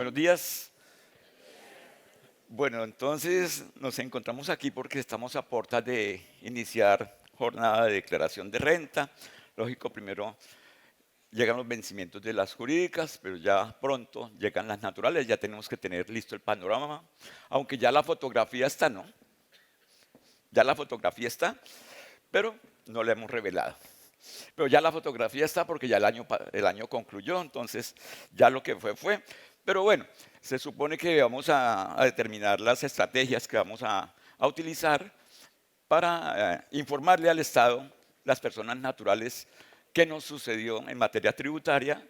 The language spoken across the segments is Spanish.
Buenos días. Bueno, entonces nos encontramos aquí porque estamos a puertas de iniciar jornada de declaración de renta. Lógico, primero llegan los vencimientos de las jurídicas, pero ya pronto llegan las naturales, ya tenemos que tener listo el panorama, aunque ya la fotografía está, ¿no? Ya la fotografía está, pero no la hemos revelado. Pero ya la fotografía está porque ya el año concluyó, entonces ya lo que fue, fue. Pero bueno, se supone que vamos a determinar las estrategias que vamos a utilizar para informarle al Estado, las personas naturales, qué nos sucedió en materia tributaria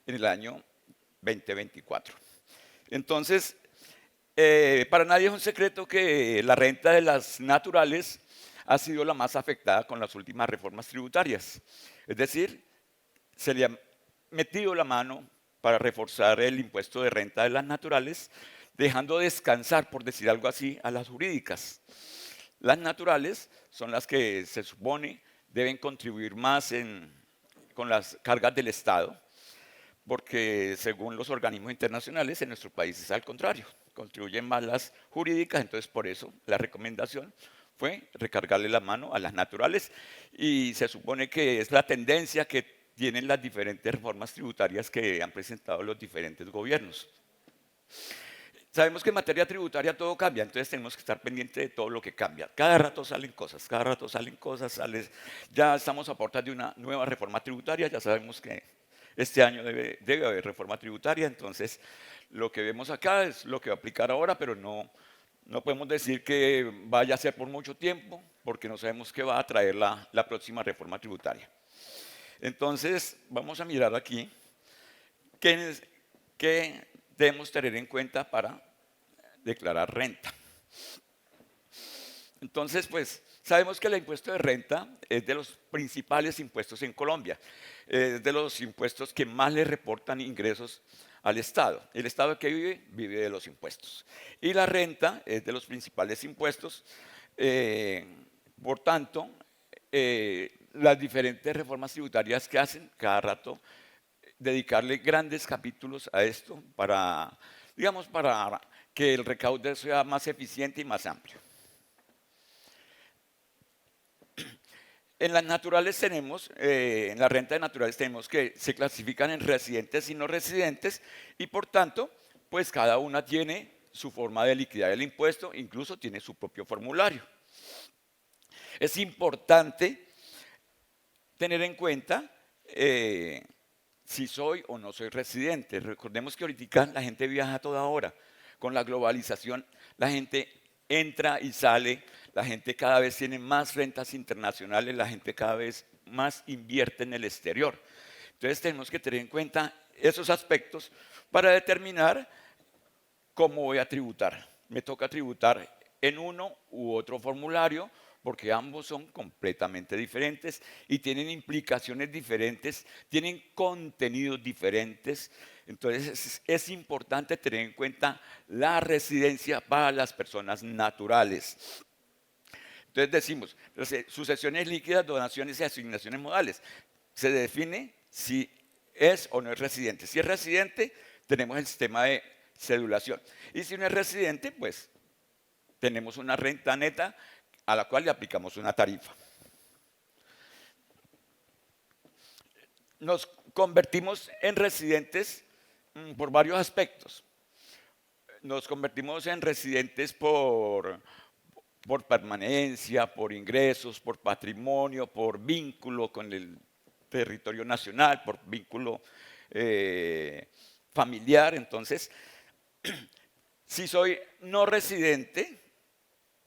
en el año 2024. Entonces, para nadie es un secreto que la renta de las naturales ha sido la más afectada con las últimas reformas tributarias. Es decir, se le ha metido la mano para reforzar el impuesto de renta de las naturales, dejando descansar, por decir algo así, a las jurídicas. Las naturales son las que se supone deben contribuir más con las cargas del Estado, porque según los organismos internacionales en nuestro país es al contrario, contribuyen más las jurídicas, entonces por eso la recomendación fue recargarle la mano a las naturales y se supone que es la tendencia que tienen las diferentes reformas tributarias que han presentado los diferentes gobiernos. Sabemos que en materia tributaria todo cambia, entonces tenemos que estar pendientes de todo lo que cambia. Cada rato salen cosas, ya estamos a puertas de una nueva reforma tributaria, ya sabemos que este año debe haber reforma tributaria, entonces lo que vemos acá es lo que va a aplicar ahora, pero no podemos decir que vaya a ser por mucho tiempo, porque no sabemos qué va a traer la próxima reforma tributaria. Entonces, vamos a mirar aquí qué debemos tener en cuenta para declarar renta. Entonces, pues, sabemos que el impuesto de renta es de los principales impuestos en Colombia. Es de los impuestos que más le reportan ingresos al Estado. El Estado que vive de los impuestos. Y la renta es de los principales impuestos. Por tanto, las diferentes reformas tributarias que hacen, cada rato, dedicarle grandes capítulos a esto para, digamos, para que el recaudo sea más eficiente y más amplio. En las naturales tenemos, en la renta de naturales tenemos que se clasifican en residentes y no residentes y por tanto, pues cada una tiene su forma de liquidar el impuesto, incluso tiene su propio formulario. Es importante tener en cuenta si soy o no soy residente. Recordemos que ahorita la gente viaja a toda hora. Con la globalización, la gente entra y sale, la gente cada vez tiene más rentas internacionales, la gente cada vez más invierte en el exterior. Entonces tenemos que tener en cuenta esos aspectos para determinar cómo voy a tributar. Me toca tributar en uno u otro formulario porque ambos son completamente diferentes y tienen implicaciones diferentes, tienen contenidos diferentes. Entonces es importante tener en cuenta la residencia para las personas naturales. Entonces decimos, sucesiones líquidas, donaciones y asignaciones modales. Se define si es o no es residente. Si es residente, tenemos el sistema de cedulación. Y si no es residente, pues tenemos una renta neta a la cual le aplicamos una tarifa. Nos convertimos en residentes por varios aspectos. Nos convertimos en residentes por permanencia, por ingresos, por patrimonio, por vínculo con el territorio nacional, por vínculo familiar. Entonces, si soy no residente,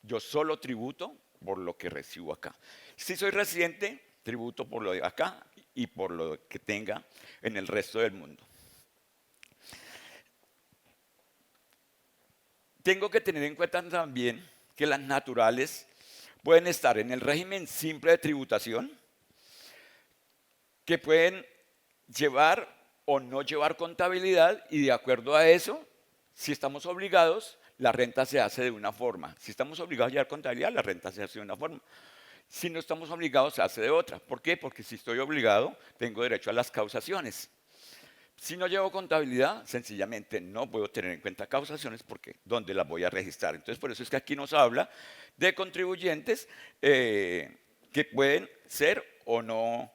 yo solo tributo por lo que recibo acá. Si soy residente, tributo por lo de acá y por lo que tenga en el resto del mundo. Tengo que tener en cuenta también que las naturales pueden estar en el régimen simple de tributación, que pueden llevar o no llevar contabilidad y de acuerdo a eso, si estamos obligados, la renta se hace de una forma. Si estamos obligados a llevar contabilidad, la renta se hace de una forma. Si no estamos obligados, se hace de otra. ¿Por qué? Porque si estoy obligado, tengo derecho a las causaciones. Si no llevo contabilidad, sencillamente no puedo tener en cuenta causaciones porque ¿dónde las voy a registrar? Entonces, por eso es que aquí nos habla de contribuyentes que pueden ser o no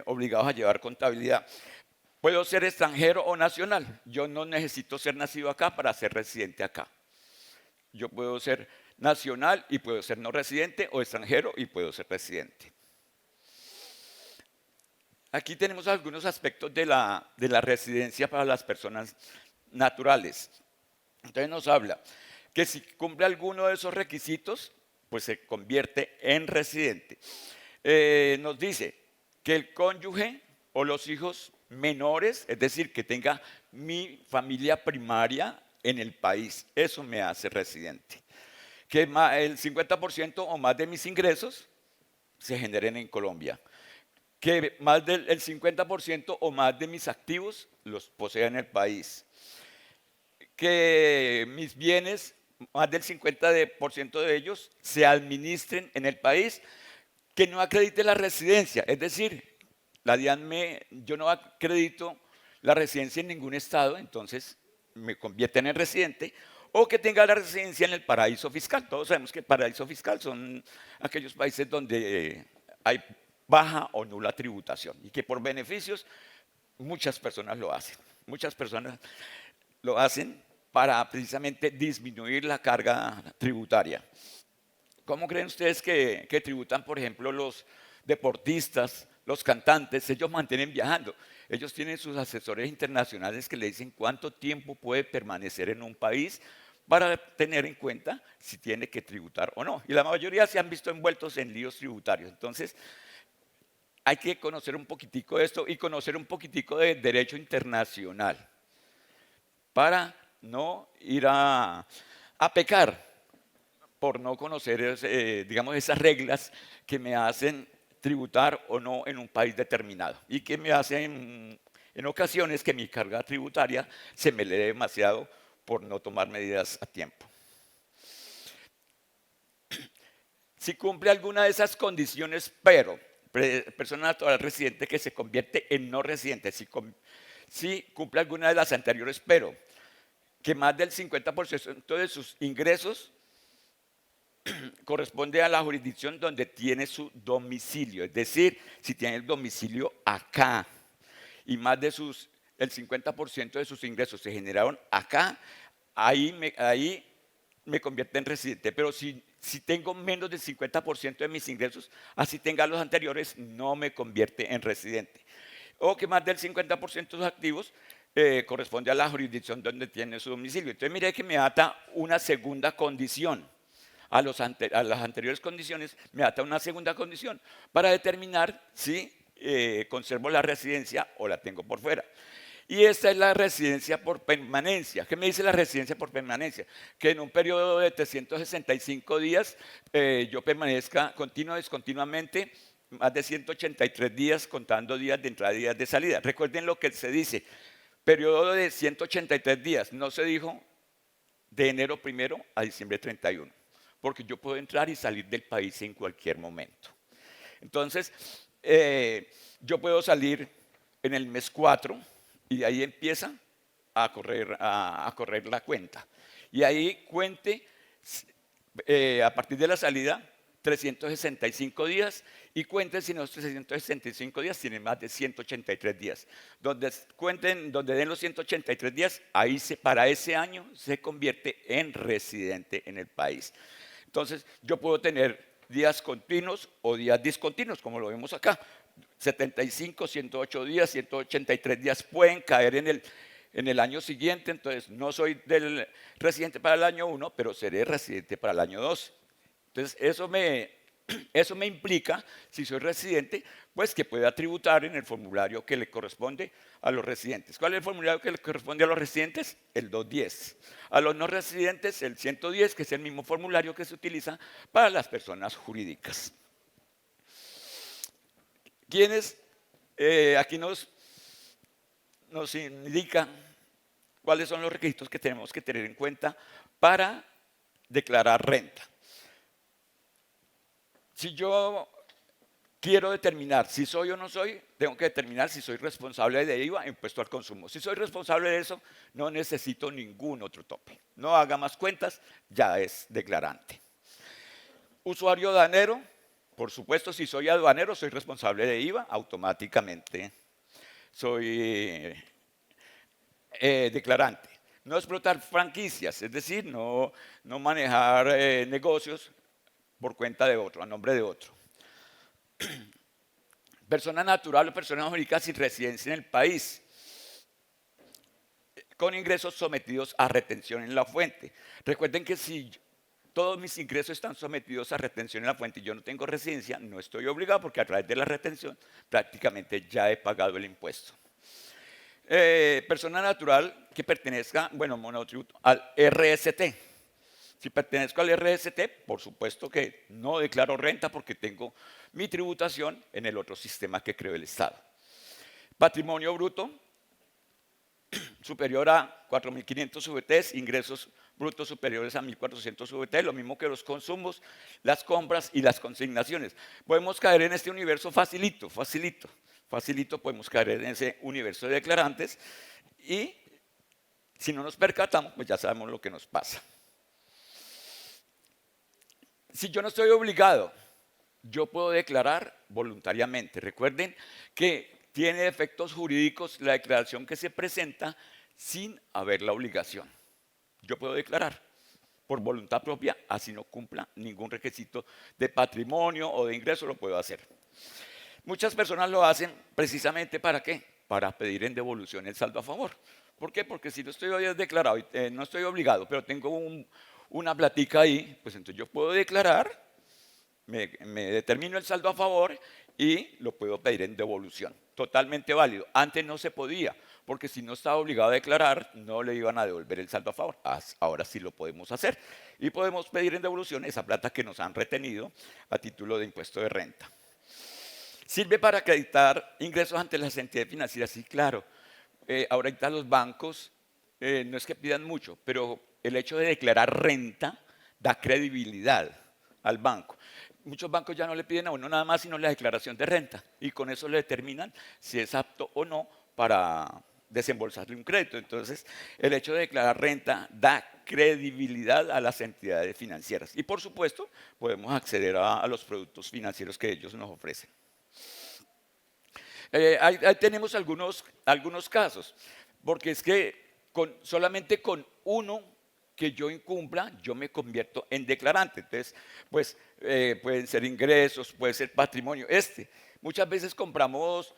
obligados a llevar contabilidad. Puedo ser extranjero o nacional. Yo no necesito ser nacido acá para ser residente acá. Yo puedo ser nacional y puedo ser no residente, o extranjero y puedo ser residente. Aquí tenemos algunos aspectos de la residencia para las personas naturales. Entonces nos habla que si cumple alguno de esos requisitos, pues se convierte en residente. Nos dice que el cónyuge o los hijos menores, es decir, que tenga mi familia primaria en el país, eso me hace residente. Que el 50% o más de mis ingresos se generen en Colombia. Que más del 50% o más de mis activos los posea en el país. Que mis bienes, más del 50% de ellos, se administren en el país. Que no acredite la residencia, es decir, la DIAN yo no acredito la residencia en ningún estado, entonces me convierten en residente, o que tenga la residencia en el paraíso fiscal. Todos sabemos que el paraíso fiscal son aquellos países donde hay baja o nula tributación y que por beneficios muchas personas lo hacen. Muchas personas lo hacen para precisamente disminuir la carga tributaria. ¿Cómo creen ustedes que tributan, por ejemplo, los deportistas, los cantantes? Ellos mantienen viajando. Ellos tienen sus asesores internacionales que le dicen cuánto tiempo puede permanecer en un país para tener en cuenta si tiene que tributar o no. Y la mayoría se han visto envueltos en líos tributarios. Entonces, hay que conocer un poquitico de esto y conocer un poquitico de derecho internacional para no ir a pecar por no conocer, digamos, esas reglas que me hacen tributar o no en un país determinado y que me hacen en ocasiones que mi carga tributaria se me eleve demasiado por no tomar medidas a tiempo. Si cumple alguna de esas condiciones, pero persona natural residente que se convierte en no residente, si cumple alguna de las anteriores, pero que más del 50% de sus ingresos corresponde a la jurisdicción donde tiene su domicilio, es decir, si tiene el domicilio acá y más de el 50% de sus ingresos se generaron acá, ahí me convierte en residente. Pero si tengo menos del 50% de mis ingresos, así tenga los anteriores, no me convierte en residente. O que más del 50% de sus activos corresponde a la jurisdicción donde tiene su domicilio. Entonces mire que me ata una segunda condición. A las anteriores condiciones me ata una segunda condición para determinar si conservo la residencia o la tengo por fuera. Y esta es la residencia por permanencia. ¿Qué me dice la residencia por permanencia? Que en un periodo de 365 días yo permanezca continuamente más de 183 días contando días de entrada y días de salida. Recuerden lo que se dice, periodo de 183 días. No se dijo de enero 1 a diciembre 31. Porque yo puedo entrar y salir del país en cualquier momento. Entonces, yo puedo salir en el mes 4 y de ahí empieza a correr la cuenta. Y ahí cuente, a partir de la salida, 365 días y cuenten si en los 365 días tienen más de 183 días. Donde den los 183 días, ahí para ese año se convierte en residente en el país. Entonces, yo puedo tener días continuos o días discontinuos, como lo vemos acá. 75, 108 días, 183 días pueden caer en el año siguiente, entonces no soy del residente para el año 1, pero seré residente para el año 2. Entonces, eso me implica, si soy residente, pues que pueda tributar en el formulario que le corresponde a los residentes. ¿Cuál es el formulario que le corresponde a los residentes? El 210. A los no residentes, el 110, que es el mismo formulario que se utiliza para las personas jurídicas. ¿Quiénes? Aquí nos indica cuáles son los requisitos que tenemos que tener en cuenta para declarar renta. Si yo quiero determinar si soy o no soy, tengo que determinar si soy responsable de IVA e impuesto al consumo. Si soy responsable de eso, no necesito ningún otro tope. No haga más cuentas, ya es declarante. Usuario aduanero, por supuesto, si soy aduanero, soy responsable de IVA, automáticamente soy declarante. No explotar franquicias, es decir, no manejar negocios por cuenta de otro, a nombre de otro. Persona natural o persona jurídica sin residencia en el país, con ingresos sometidos a retención en la fuente. Recuerden que si todos mis ingresos están sometidos a retención en la fuente y yo no tengo residencia, no estoy obligado porque a través de la retención prácticamente ya he pagado el impuesto. Persona natural que pertenezca, bueno, monotributo, al RST. Si pertenezco al RST, por supuesto que no declaro renta porque tengo mi tributación en el otro sistema que creó el Estado. Patrimonio bruto superior a 4.500 VTs, ingresos brutos superiores a 1.400 VT, lo mismo que los consumos, las compras y las consignaciones. Podemos caer en este universo facilito podemos caer en ese universo de declarantes y si no nos percatamos, pues ya sabemos lo que nos pasa. Si yo no estoy obligado, yo puedo declarar voluntariamente. Recuerden que tiene efectos jurídicos la declaración que se presenta sin haber la obligación. Yo puedo declarar por voluntad propia, así no cumpla ningún requisito de patrimonio o de ingreso, lo puedo hacer. Muchas personas lo hacen precisamente ¿para qué? Para pedir en devolución el saldo a favor. ¿Por qué? Porque si no estoy declarado, no estoy obligado, pero tengo una platica ahí, pues entonces yo puedo declarar, me determino el saldo a favor y lo puedo pedir en devolución. Totalmente válido. Antes no se podía, porque si no estaba obligado a declarar, no le iban a devolver el saldo a favor. Ahora sí lo podemos hacer. Y podemos pedir en devolución esa plata que nos han retenido a título de impuesto de renta. Sirve para acreditar ingresos ante las entidades financieras. Sí, claro. Ahorita los bancos no es que pidan mucho, pero el hecho de declarar renta da credibilidad al banco. Muchos bancos ya no le piden a uno nada más sino la declaración de renta y con eso le determinan si es apto o no para desembolsarle un crédito. Entonces, el hecho de declarar renta da credibilidad a las entidades financieras y, por supuesto, podemos acceder a los productos financieros que ellos nos ofrecen. Ahí tenemos algunos casos, porque es que solamente con uno que yo incumpla, yo me convierto en declarante. Entonces, pues pueden ser ingresos, puede ser patrimonio. Muchas veces compramos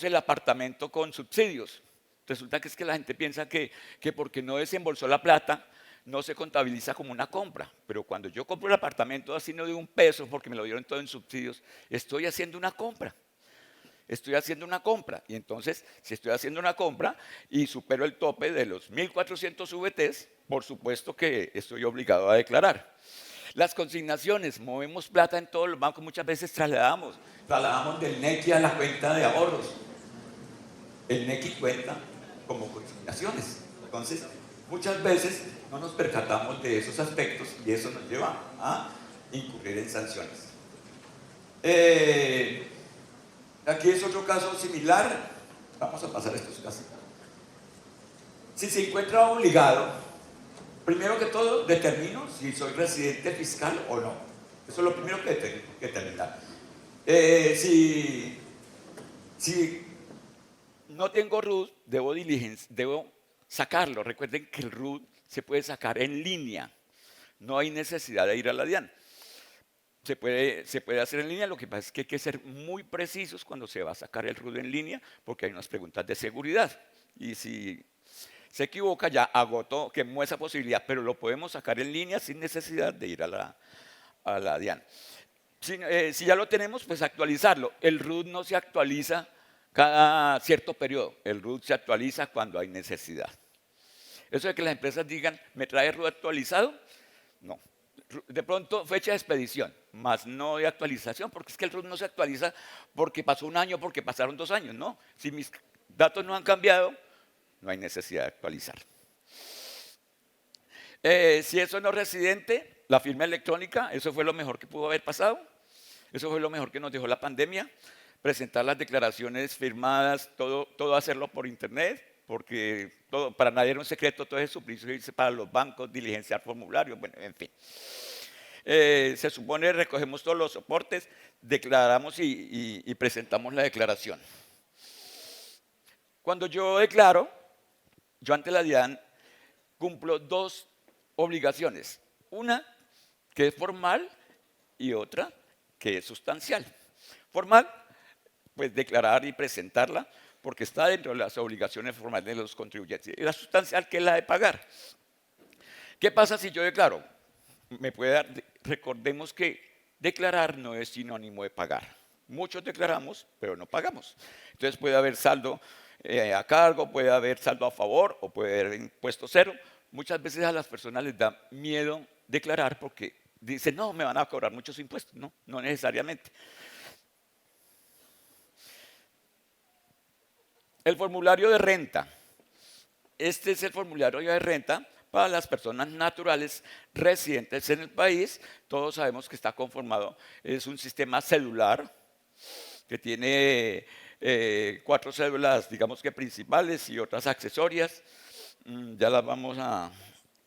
el apartamento con subsidios. Resulta que es que la gente piensa que porque no desembolsó la plata, no se contabiliza como una compra. Pero cuando yo compro el apartamento así no de un peso, porque me lo dieron todo en subsidios, estoy haciendo una compra. Estoy haciendo una compra. Y entonces, si estoy haciendo una compra y supero el tope de los 1.400 VTs, por supuesto que estoy obligado a declarar. Las consignaciones, movemos plata en todos los bancos, muchas veces trasladamos del NECI a la cuenta de ahorros. El NECI cuenta como consignaciones. Entonces, muchas veces no nos percatamos de esos aspectos y eso nos lleva a incurrir en sanciones. Aquí es otro caso similar. Vamos a pasar estos casos. Si se encuentra obligado, primero que todo determino si soy residente fiscal o no. Eso es lo primero que tengo que determinar. Si no tengo RUT, debo sacarlo. Recuerden que el RUT se puede sacar en línea. No hay necesidad de ir a la DIAN. Se puede hacer en línea, lo que pasa es que hay que ser muy precisos cuando se va a sacar el RUT en línea, porque hay unas preguntas de seguridad. Y si se equivoca, ya agotó, quemó esa posibilidad, pero lo podemos sacar en línea sin necesidad de ir a la DIAN. Si ya lo tenemos, pues actualizarlo. El RUT no se actualiza cada cierto periodo, el RUT se actualiza cuando hay necesidad. Eso de que las empresas digan, ¿me trae RUT actualizado? No. De pronto fecha de expedición, más no de actualización, porque es que el RUT no se actualiza porque pasó un año, porque pasaron 2 años, no. Si mis datos no han cambiado, no hay necesidad de actualizar. Si eso no es residente, la firma electrónica, eso fue lo mejor que pudo haber pasado. Eso fue lo mejor que nos dejó la pandemia, presentar las declaraciones firmadas, todo hacerlo por internet, porque todo, para nadie era un secreto, todo es suplicio irse para los bancos, diligenciar formularios, bueno, en fin. Se supone recogemos todos los soportes, declaramos y presentamos la declaración. Cuando yo declaro, yo ante la DIAN cumplo dos obligaciones. Una que es formal y otra que es sustancial. Formal, pues declarar y presentarla porque está dentro de las obligaciones formales de los contribuyentes. Y la sustancial, que es la de pagar. ¿Qué pasa si yo declaro? Me puede dar, recordemos que declarar no es sinónimo de pagar. Muchos declaramos, pero no pagamos. Entonces puede haber saldo a cargo, puede haber saldo a favor o puede haber impuesto cero. Muchas veces a las personas les da miedo declarar porque dicen, no, me van a cobrar muchos impuestos. No, no necesariamente. El formulario de renta. Este es el formulario de renta para las personas naturales residentes en el país. Todos sabemos que está conformado, es un sistema celular que tiene 4 cédulas, digamos que principales y otras accesorias. Ya las vamos a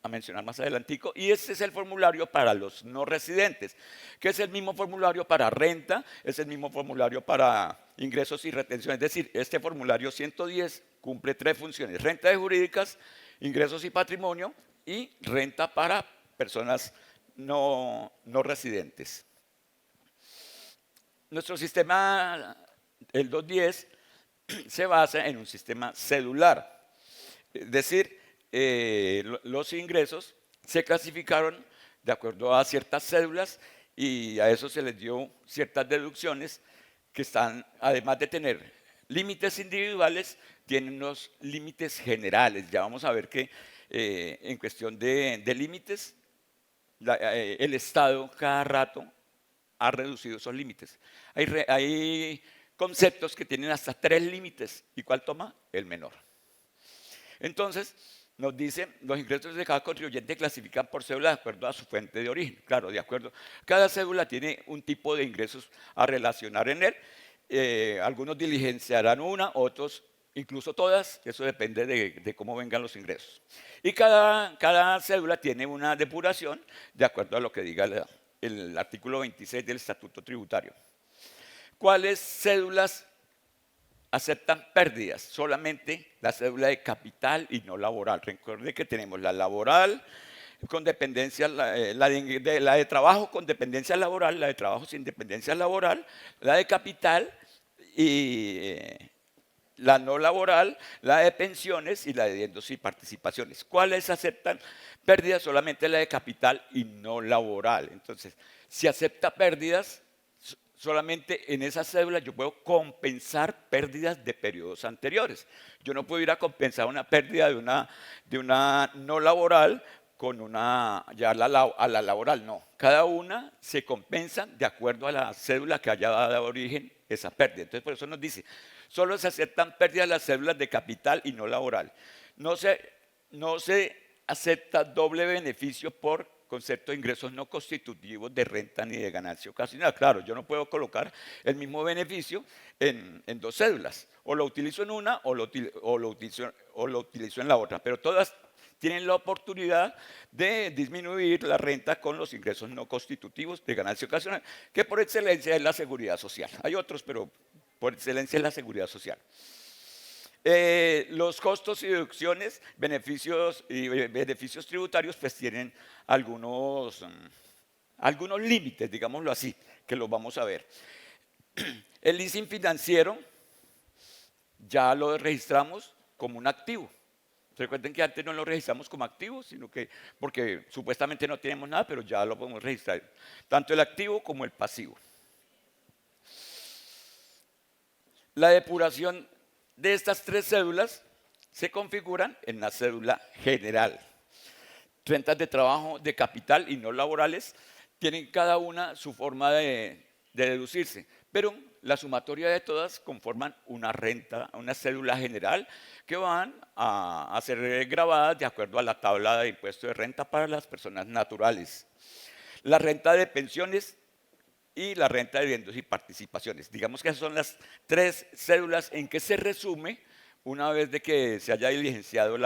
mencionar más adelantico. Y este es el formulario para los no residentes, que es el mismo formulario para renta, es el mismo formulario para ingresos y retención. Es decir, este formulario 110 cumple 3 funciones: renta de jurídicas, ingresos y patrimonio, y renta para personas no residentes. Nuestro sistema, el 210, se basa en un sistema celular. Es decir, los ingresos se clasificaron de acuerdo a ciertas cédulas y a eso se les dio ciertas deducciones que están, además de tener límites individuales, tienen unos límites generales. Ya vamos a ver que en cuestión de límites, el Estado cada rato ha reducido esos límites. Hay conceptos que tienen hasta 3 límites. ¿Y cuál toma? El menor. Entonces, nos dice, los ingresos de cada contribuyente clasifican por cédula de acuerdo a su fuente de origen. Claro, de acuerdo. Cada cédula tiene un tipo de ingresos a relacionar en él. Algunos diligenciarán una, otros incluso todas. Eso depende de cómo vengan los ingresos. Y cada cédula tiene una depuración de acuerdo a lo que diga el artículo 26 del Estatuto Tributario. ¿Cuáles cédulas aceptan pérdidas? Solamente la cédula de capital y no laboral. Recuerde que tenemos la laboral con dependencia, la de trabajo con dependencia laboral, la de trabajo sin dependencia laboral, la de capital y la no laboral, la de pensiones y la de dividendos y participaciones. ¿Cuáles aceptan pérdidas? Solamente la de capital y no laboral. Entonces, si acepta pérdidas, solamente en esa cédula yo puedo compensar pérdidas de periodos anteriores. Yo no puedo ir a compensar una pérdida de una no laboral con una ya a la laboral, no. Cada una se compensa de acuerdo a la cédula que haya dado origen esa pérdida. Entonces, por eso nos dice, solo se aceptan pérdidas las cédulas de capital y no laboral. No se acepta doble beneficio por concepto de ingresos no constitutivos de renta ni de ganancia ocasional. Claro, yo no puedo colocar el mismo beneficio en 2 cédulas. O lo utilizo en una o lo utilizo en la otra. Pero todas tienen la oportunidad de disminuir la renta con los ingresos no constitutivos de ganancia ocasional, que por excelencia es la seguridad social. Hay otros, pero por excelencia es la seguridad social. Los costos y deducciones, beneficios tributarios, pues tienen algunos límites, digámoslo así, que los vamos a ver. El leasing financiero ya lo registramos como un activo. Recuerden que antes no lo registramos como activo, sino que porque supuestamente no tenemos nada, pero ya lo podemos registrar, tanto el activo como el pasivo. La depuración de estas 3 cédulas se configuran en la cédula general. Rentas de trabajo de capital y no laborales tienen cada una su forma de deducirse, pero la sumatoria de todas conforman una renta, una cédula general que van a ser grabadas de acuerdo a la tabla de impuesto de renta para las personas naturales. La renta de pensiones y la renta de dividendos y participaciones. Digamos que esas son las tres cédulas en que se resume una vez de que se haya diligenciado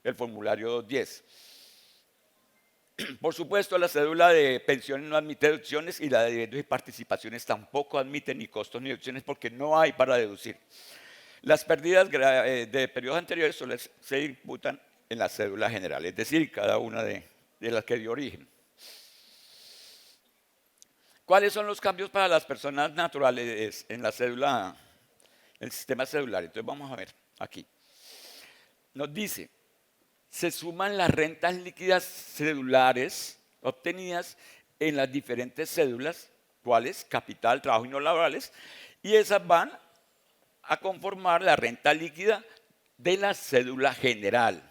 el formulario 10. Por supuesto, la cédula de pensiones no admite deducciones y la de dividendos y participaciones tampoco admite ni costos ni deducciones porque no hay para deducir. Las pérdidas de periodos anteriores solo se imputan en la cédula general, es decir, cada una de las que dio origen. ¿Cuáles son los cambios para las personas naturales en la cédula, el sistema cedular? Entonces vamos a ver aquí. Nos dice, se suman las rentas líquidas cedulares obtenidas en las diferentes cédulas, ¿cuáles? Capital, trabajo y no laborales, y esas van a conformar la renta líquida de la cédula general.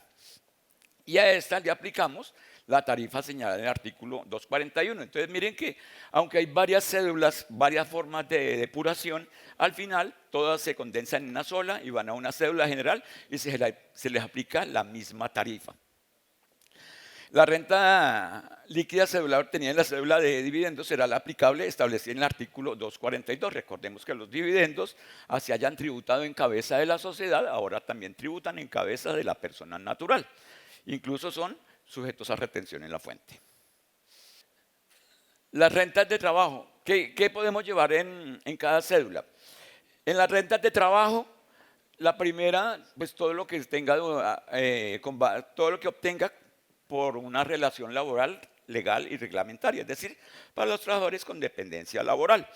Y a esta le aplicamos la tarifa señalada en el artículo 241. Entonces miren que aunque hay varias cédulas, varias formas de depuración, al final todas se condensan en una sola y van a una cédula general y se les aplica la misma tarifa. La renta líquida cedular obtenida en la cédula de dividendos será la aplicable establecida en el artículo 242. Recordemos que los dividendos, así hayan tributado en cabeza de la sociedad, ahora también tributan en cabeza de la persona natural. Incluso son sujetos a retención en la fuente. Las rentas de trabajo, ¿qué podemos llevar en cada cédula? En las rentas de trabajo, la primera, pues todo lo que tenga, todo lo que obtenga por una relación laboral, legal y reglamentaria, es decir, para los trabajadores con dependencia laboral.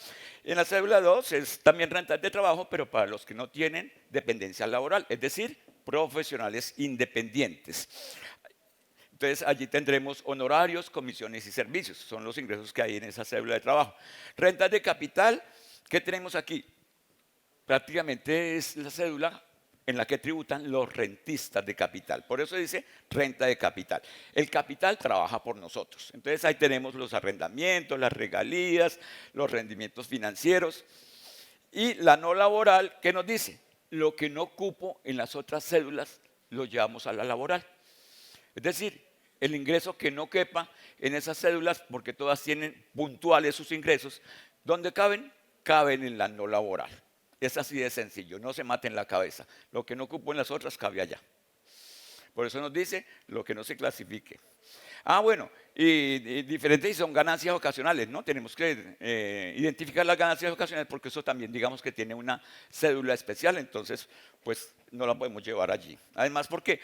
En la cédula 2 es también rentas de trabajo, pero para los que no tienen dependencia laboral, es decir, profesionales independientes. Entonces, allí tendremos honorarios, comisiones y servicios. Son los ingresos que hay en esa cédula de trabajo. Rentas de capital, ¿qué tenemos aquí? Prácticamente es la cédula en la que tributan los rentistas de capital. Por eso dice renta de capital. El capital trabaja por nosotros. Entonces, ahí tenemos los arrendamientos, las regalías, los rendimientos financieros. Y la no laboral, ¿qué nos dice? Lo que no cupo en las otras cédulas lo llevamos a la laboral. Es decir, el ingreso que no quepa en esas cédulas, porque todas tienen puntuales sus ingresos, ¿dónde caben? Caben en la no laboral. Es así de sencillo, no se maten la cabeza. Lo que no cupo en las otras cabe allá. Por eso nos dice lo que no se clasifique. Bueno, y diferentes son ganancias ocasionales, ¿no? Tenemos que identificar las ganancias ocasionales porque eso también digamos que tiene una cédula especial, entonces pues no la podemos llevar allí. Además porque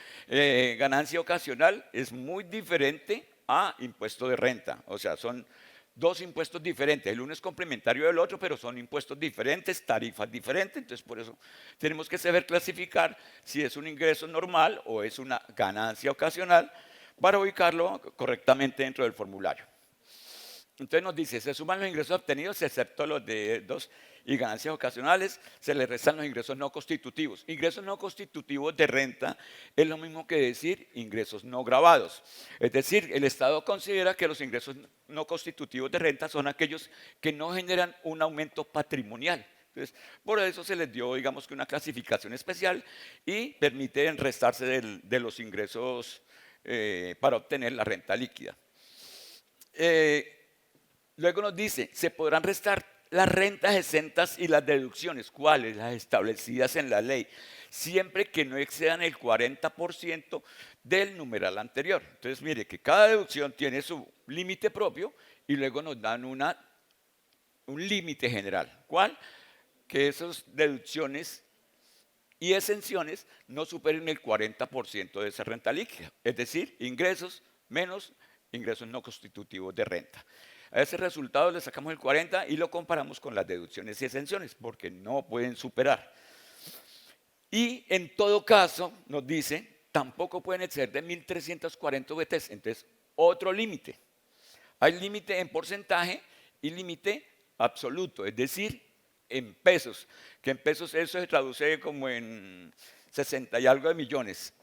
ganancia ocasional es muy diferente a impuesto de renta, o sea, son dos impuestos diferentes, el uno es complementario del otro, pero son impuestos diferentes, tarifas diferentes, entonces por eso tenemos que saber clasificar si es un ingreso normal o es una ganancia ocasional, para ubicarlo correctamente dentro del formulario. Entonces nos dice, se suman los ingresos obtenidos, excepto los de dos y ganancias ocasionales, se le restan los ingresos no constitutivos. Ingresos no constitutivos de renta es lo mismo que decir ingresos no gravados. Es decir, el Estado considera que los ingresos no constitutivos de renta son aquellos que no generan un aumento patrimonial. Entonces, por eso se les dio, digamos que una clasificación especial y permite restarse de los ingresos para obtener la renta líquida. Luego nos dice, se podrán restar las rentas exentas y las deducciones, ¿cuáles? Las establecidas en la ley, siempre que no excedan el 40% del numeral anterior. Entonces, mire que cada deducción tiene su límite propio y luego nos dan un límite general. ¿Cuál? Que esas deducciones y exenciones no superen el 40% de esa renta líquida, es decir, ingresos menos ingresos no constitutivos de renta. A ese resultado le sacamos el 40 y lo comparamos con las deducciones y exenciones, porque no pueden superar. Y en todo caso, nos dice, tampoco pueden exceder de 1.340 VTs, entonces otro límite. Hay límite en porcentaje y límite absoluto, es decir, en pesos, que en pesos eso se traduce como en 60 y algo de millones,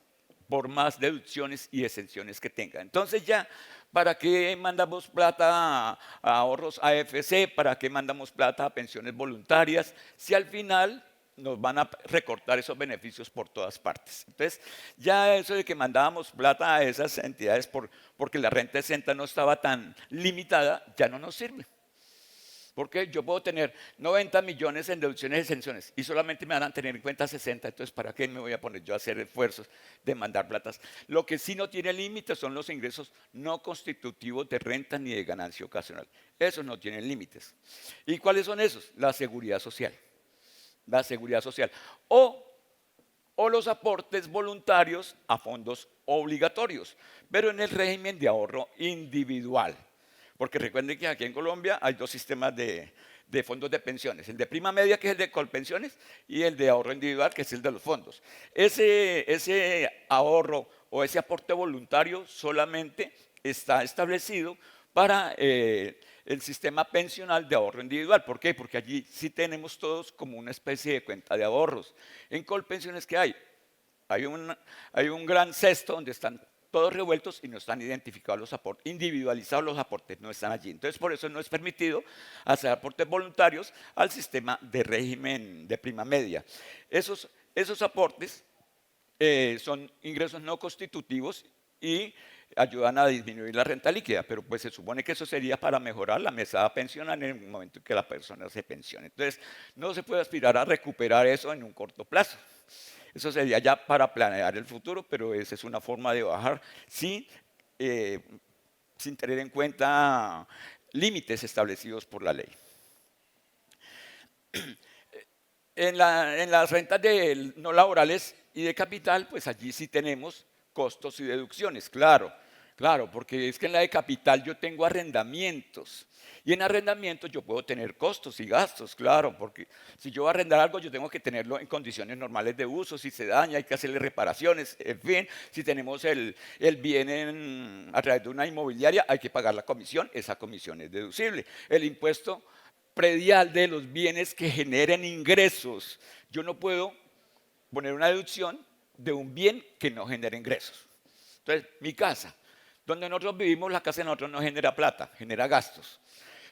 por más deducciones y exenciones que tenga. Entonces ya, ¿para qué mandamos plata a ahorros AFC? ¿Para qué mandamos plata a pensiones voluntarias? Si al final nos van a recortar esos beneficios por todas partes. Entonces, ya eso de que mandábamos plata a esas entidades porque la renta exenta no estaba tan limitada, ya no nos sirve. Porque yo puedo tener 90 millones en deducciones y exenciones y solamente me van a tener en cuenta 60, entonces ¿para qué me voy a poner yo a hacer esfuerzos de mandar platas? Lo que sí no tiene límites son los ingresos no constitutivos de renta ni de ganancia ocasional. Esos no tienen límites. ¿Y cuáles son esos? La seguridad social. La seguridad social. O los aportes voluntarios a fondos obligatorios, pero en el régimen de ahorro individual. Porque recuerden que aquí en Colombia hay dos sistemas de fondos de pensiones, el de prima media, que es el de Colpensiones, y el de ahorro individual, que es el de los fondos. Ese ahorro o ese aporte voluntario solamente está establecido para el sistema pensional de ahorro individual. ¿Por qué? Porque allí sí tenemos todos como una especie de cuenta de ahorros. En Colpensiones, ¿qué hay? Hay un gran cesto donde están todos revueltos y no están identificados los aportes, individualizados los aportes, no están allí. Entonces, por eso no es permitido hacer aportes voluntarios al sistema de régimen de prima media. Esos aportes son ingresos no constitutivos y ayudan a disminuir la renta líquida, pero pues se supone que eso sería para mejorar la mesada pensional en el momento en que la persona se pensione. Entonces, no se puede aspirar a recuperar eso en un corto plazo. Eso sería ya para planear el futuro, pero esa es una forma de bajar eh, sin tener en cuenta límites establecidos por la ley. En las rentas no laborales y de capital, pues allí sí tenemos costos y deducciones, claro, claro, porque es que en la de capital yo tengo arrendamientos y en arrendamientos yo puedo tener costos y gastos, claro, porque si yo voy a arrendar algo yo tengo que tenerlo en condiciones normales de uso, si se daña hay que hacerle reparaciones, en fin, si tenemos el bien a través de una inmobiliaria hay que pagar la comisión, esa comisión es deducible. El impuesto predial de los bienes que generen ingresos. Yo no puedo poner una deducción de un bien que no genere ingresos. Entonces, mi casa, donde nosotros vivimos, la casa de nosotros no genera plata, genera gastos.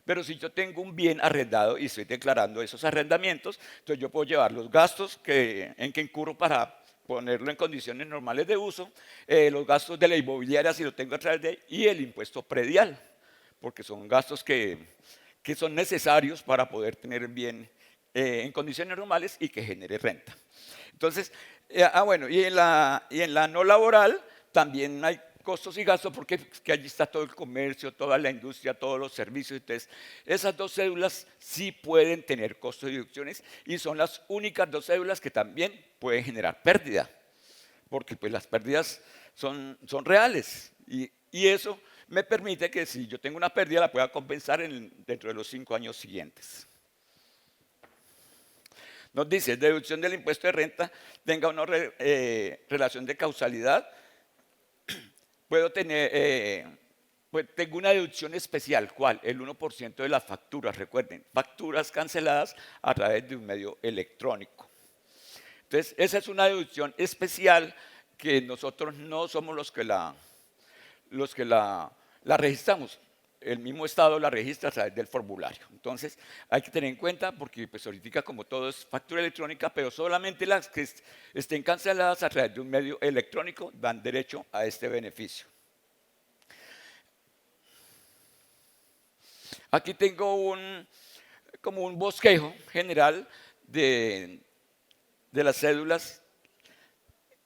Pero si yo tengo un bien arrendado y estoy declarando esos arrendamientos, entonces yo puedo llevar los gastos en que incurro para ponerlo en condiciones normales de uso, los gastos de la inmobiliaria si lo tengo a través de, y el impuesto predial, porque son gastos que son necesarios para poder tener bien en condiciones normales y que genere renta. Entonces, bueno, y en la no laboral también hay costos y gastos porque es que allí está todo el comercio, toda la industria, todos los servicios. Entonces, esas dos cédulas sí pueden tener costos y deducciones y son las únicas dos cédulas que también pueden generar pérdida, porque pues las pérdidas son reales y eso me permite que si yo tengo una pérdida la pueda compensar dentro de los 5 años siguientes. Nos dice, deducción del impuesto de renta tenga una relación de causalidad. Puedo tener, pues tengo una deducción especial, ¿cuál? El 1% de las facturas, recuerden, facturas canceladas a través de un medio electrónico. Entonces, esa es una deducción especial que nosotros no somos los que la registramos. El mismo Estado la registra a través del formulario. Entonces, hay que tener en cuenta, porque pues ahorita como todo es factura electrónica, pero solamente las que estén canceladas a través de un medio electrónico dan derecho a este beneficio. Aquí tengo como un bosquejo general de las cédulas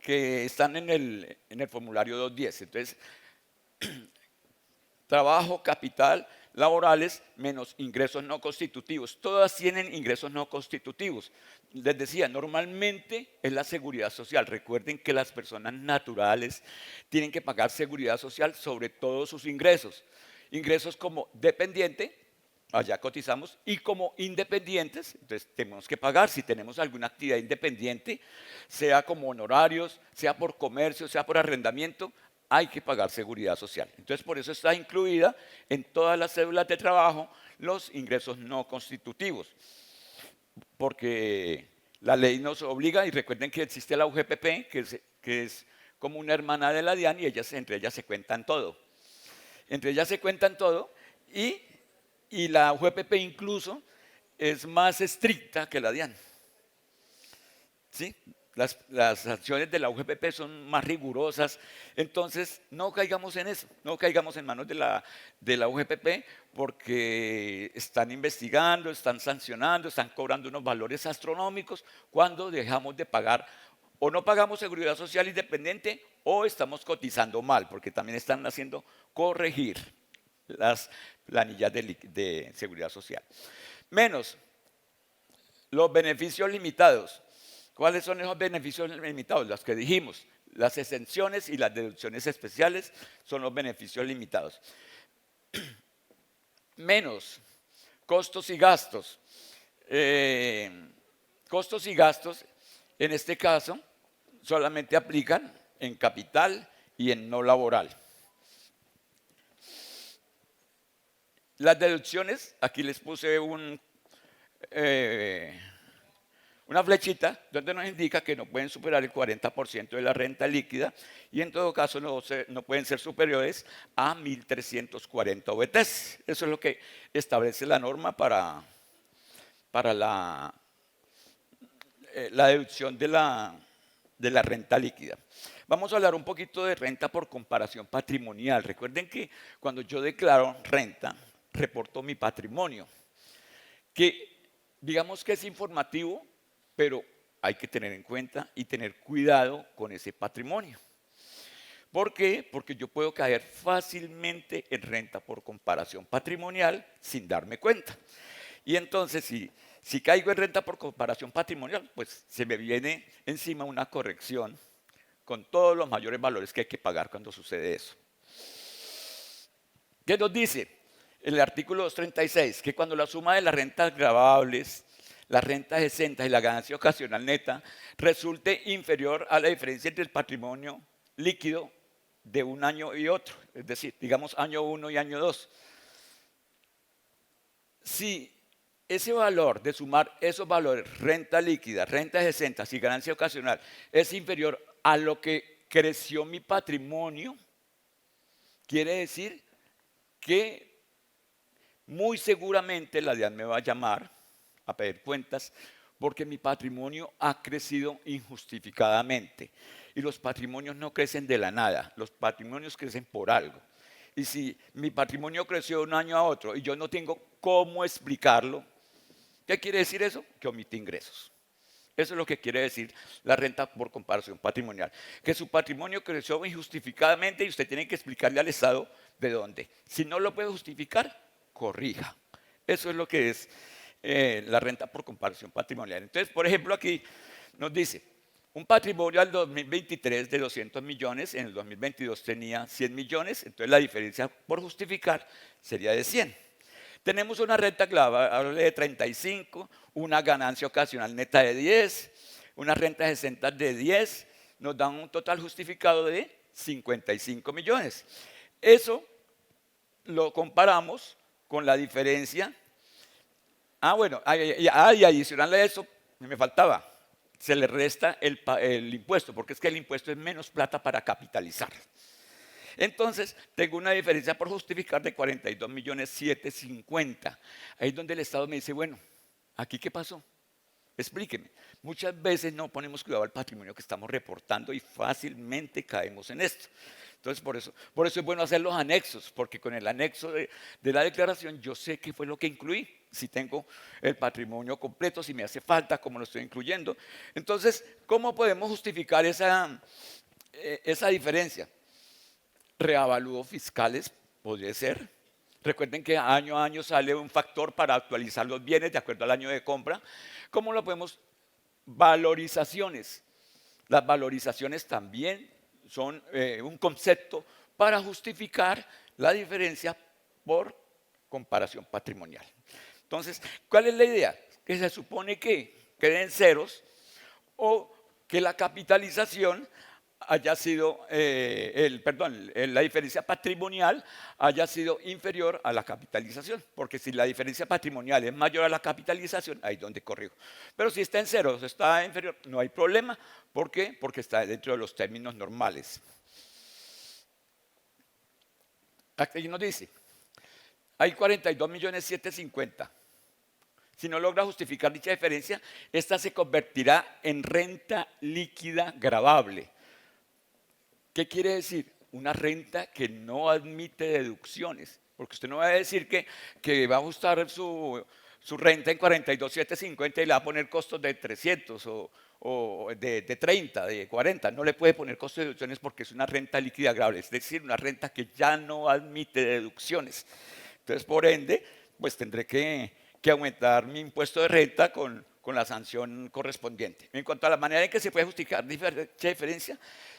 que están en el formulario 210. Entonces, trabajo, capital, laborales, menos ingresos no constitutivos. Todas tienen ingresos no constitutivos. Les decía, normalmente es la seguridad social. Recuerden que las personas naturales tienen que pagar seguridad social sobre todos sus ingresos. Ingresos como dependiente, allá cotizamos, y como independientes, entonces tenemos que pagar si tenemos alguna actividad independiente, sea como honorarios, sea por comercio, sea por arrendamiento, hay que pagar seguridad social. Entonces, por eso está incluida en todas las cédulas de trabajo los ingresos no constitutivos, porque la ley nos obliga, y recuerden que existe la UGPP, que es como una hermana de la DIAN, y entre ellas se cuentan todo. Entre ellas se cuentan todo, y la UGPP incluso es más estricta que la DIAN. ¿sí? Las sanciones de la UGPP son más rigurosas, entonces no caigamos en eso, no caigamos en manos de la UGPP porque están investigando, están sancionando, están cobrando unos valores astronómicos cuando dejamos de pagar o no pagamos seguridad social independiente o estamos cotizando mal, porque también están haciendo corregir las planillas de seguridad social. Menos los beneficios limitados. ¿Cuáles son esos beneficios limitados? Los que dijimos, las exenciones y las deducciones especiales son los beneficios limitados. Menos costos y gastos. Costos y gastos, en este caso, solamente aplican en capital y en no laboral. Las deducciones, aquí les puse una flechita donde nos indica que no pueden superar el 40% de la renta líquida y en todo caso no pueden ser superiores a 1.340 OBTs. Eso es lo que establece la norma para la deducción de la renta líquida. Vamos a hablar un poquito de renta por comparación patrimonial. Recuerden que cuando yo declaro renta, reporto mi patrimonio, que digamos que es informativo, pero hay que tener en cuenta y tener cuidado con ese patrimonio. ¿Por qué? Porque yo puedo caer fácilmente en renta por comparación patrimonial sin darme cuenta. Y entonces, si caigo en renta por comparación patrimonial, pues se me viene encima una corrección con todos los mayores valores que hay que pagar cuando sucede eso. ¿Qué nos dice el artículo 236? Que cuando la suma de las rentas gravables, las rentas exentas y la ganancia ocasional neta resulte inferior a la diferencia entre el patrimonio líquido de un año y otro, es decir, digamos año 1 y año 2. Si ese valor de sumar esos valores, renta líquida, rentas exentas y ganancia ocasional, es inferior a lo que creció mi patrimonio, quiere decir que muy seguramente la DIAN me va a llamar a pedir cuentas porque mi patrimonio ha crecido injustificadamente. Y los patrimonios no crecen de la nada, los patrimonios crecen por algo. Y si mi patrimonio creció de un año a otro y yo no tengo cómo explicarlo, ¿qué quiere decir eso? Que omití ingresos. Eso es lo que quiere decir la renta por comparación patrimonial. Que su patrimonio creció injustificadamente y usted tiene que explicarle al Estado de dónde. Si no lo puede justificar, corrija. Eso es lo que es la renta por comparación patrimonial. Entonces, por ejemplo, aquí nos dice, un patrimonio al 2023 de 200 millones, en el 2022 tenía 100 millones, entonces la diferencia por justificar sería de 100. Tenemos una renta grabable de 35, una ganancia ocasional neta de 10, unas rentas exentas de 10, nos dan un total justificado de 55 millones. Eso lo comparamos con la diferencia. Bueno, y adicional a eso, me faltaba, se le resta el impuesto, porque es que el impuesto es menos plata para capitalizar. Entonces, tengo una diferencia por justificar de 42.750.000. Ahí es donde el Estado me dice, bueno, ¿aquí qué pasó? Explíqueme. Muchas veces no ponemos cuidado al patrimonio que estamos reportando y fácilmente caemos en esto. Entonces, por eso es bueno hacer los anexos, porque con el anexo de la declaración yo sé qué fue lo que incluí, si tengo el patrimonio completo, si me hace falta, cómo lo estoy incluyendo. Entonces, ¿cómo podemos justificar esa diferencia? Reavalúos fiscales, podría ser. Recuerden que año a año sale un factor para actualizar los bienes de acuerdo al año de compra. ¿Cómo lo podemos? Valorizaciones. Las valorizaciones también son un concepto para justificar la diferencia por comparación patrimonial. Entonces, ¿cuál es la idea? Que se supone que queden ceros o que la capitalización haya sido, la diferencia patrimonial haya sido inferior a la capitalización, porque si la diferencia patrimonial es mayor a la capitalización, ahí es donde corrijo. Pero si está en cero, o está inferior, no hay problema. ¿Por qué? Porque está dentro de los términos normales. Aquí nos dice, hay 42.750.000. Si no logra justificar dicha diferencia, esta se convertirá en renta líquida gravable. ¿Qué quiere decir? Una renta que no admite deducciones, porque usted no va a decir que va a ajustar su renta en 42,750 y le va a poner costos de 300 o de 30, de 40. No le puede poner costos de deducciones porque es una renta líquida gravable, es decir, una renta que ya no admite deducciones. Entonces, por ende, pues tendré que aumentar mi impuesto de renta con la sanción correspondiente. En cuanto a la manera en que se puede justificar dicha diferencia,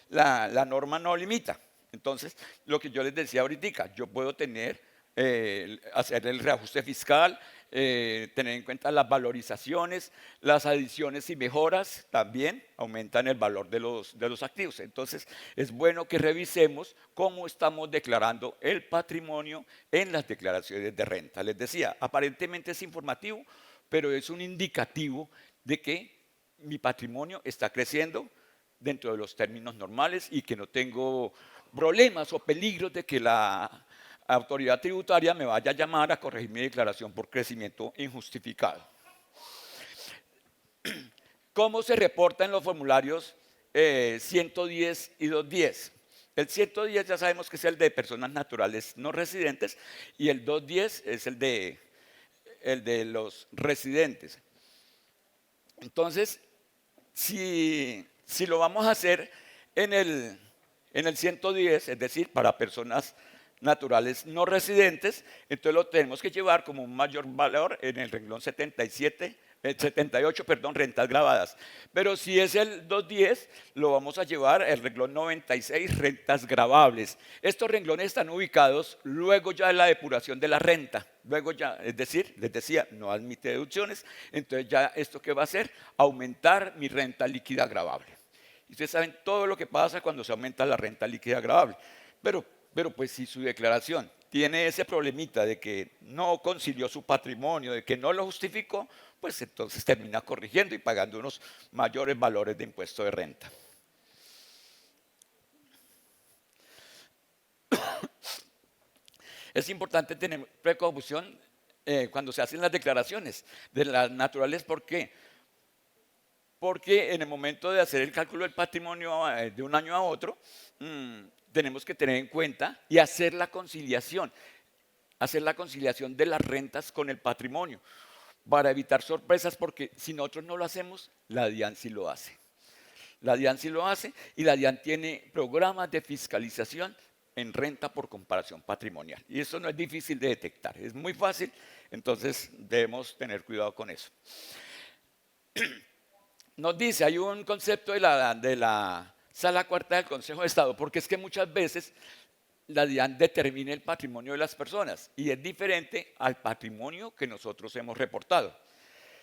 la norma no limita. Entonces, lo que yo les decía ahorita, yo puedo hacer el reajuste fiscal, tener en cuenta las valorizaciones, las adiciones y mejoras también aumentan el valor de los activos. Entonces, es bueno que revisemos cómo estamos declarando el patrimonio en las declaraciones de renta. Les decía, aparentemente es informativo, pero es un indicativo de que mi patrimonio está creciendo dentro de los términos normales y que no tengo problemas o peligros de que la autoridad tributaria me vaya a llamar a corregir mi declaración por crecimiento injustificado. ¿Cómo se reporta en los formularios 110 y 210? El 110 ya sabemos que es el de personas naturales no residentes y el 210 es el de los residentes. Entonces, si lo vamos a hacer en el 110, es decir, para personas naturales no residentes, entonces lo tenemos que llevar como un mayor valor en el renglón 78, rentas grabadas. Pero si es el 210, lo vamos a llevar el renglón 96, rentas grabables. Estos renglones están ubicados luego ya de la depuración de la renta. Luego ya, es decir, les decía, no admite deducciones. Entonces ya esto ¿qué va a hacer? Aumentar mi renta líquida gravable. Y ustedes saben todo lo que pasa cuando se aumenta la renta líquida gravable. Pero pues si su declaración tiene ese problemita de que no concilió su patrimonio, de que no lo justificó, pues entonces termina corrigiendo y pagando unos mayores valores de impuesto de renta. Es importante tener precaución cuando se hacen las declaraciones de las naturales. ¿Por qué? Porque en el momento de hacer el cálculo del patrimonio de un año a otro, tenemos que tener en cuenta y hacer la conciliación de las rentas con el patrimonio, para evitar sorpresas, porque si nosotros no lo hacemos, la DIAN sí lo hace. La DIAN sí lo hace y la DIAN tiene programas de fiscalización en renta por comparación patrimonial. Y eso no es difícil de detectar, es muy fácil, entonces debemos tener cuidado con eso. Nos dice, hay un concepto de la Sala Cuarta del Consejo de Estado, porque es que muchas veces la DIAN determina el patrimonio de las personas y es diferente al patrimonio que nosotros hemos reportado.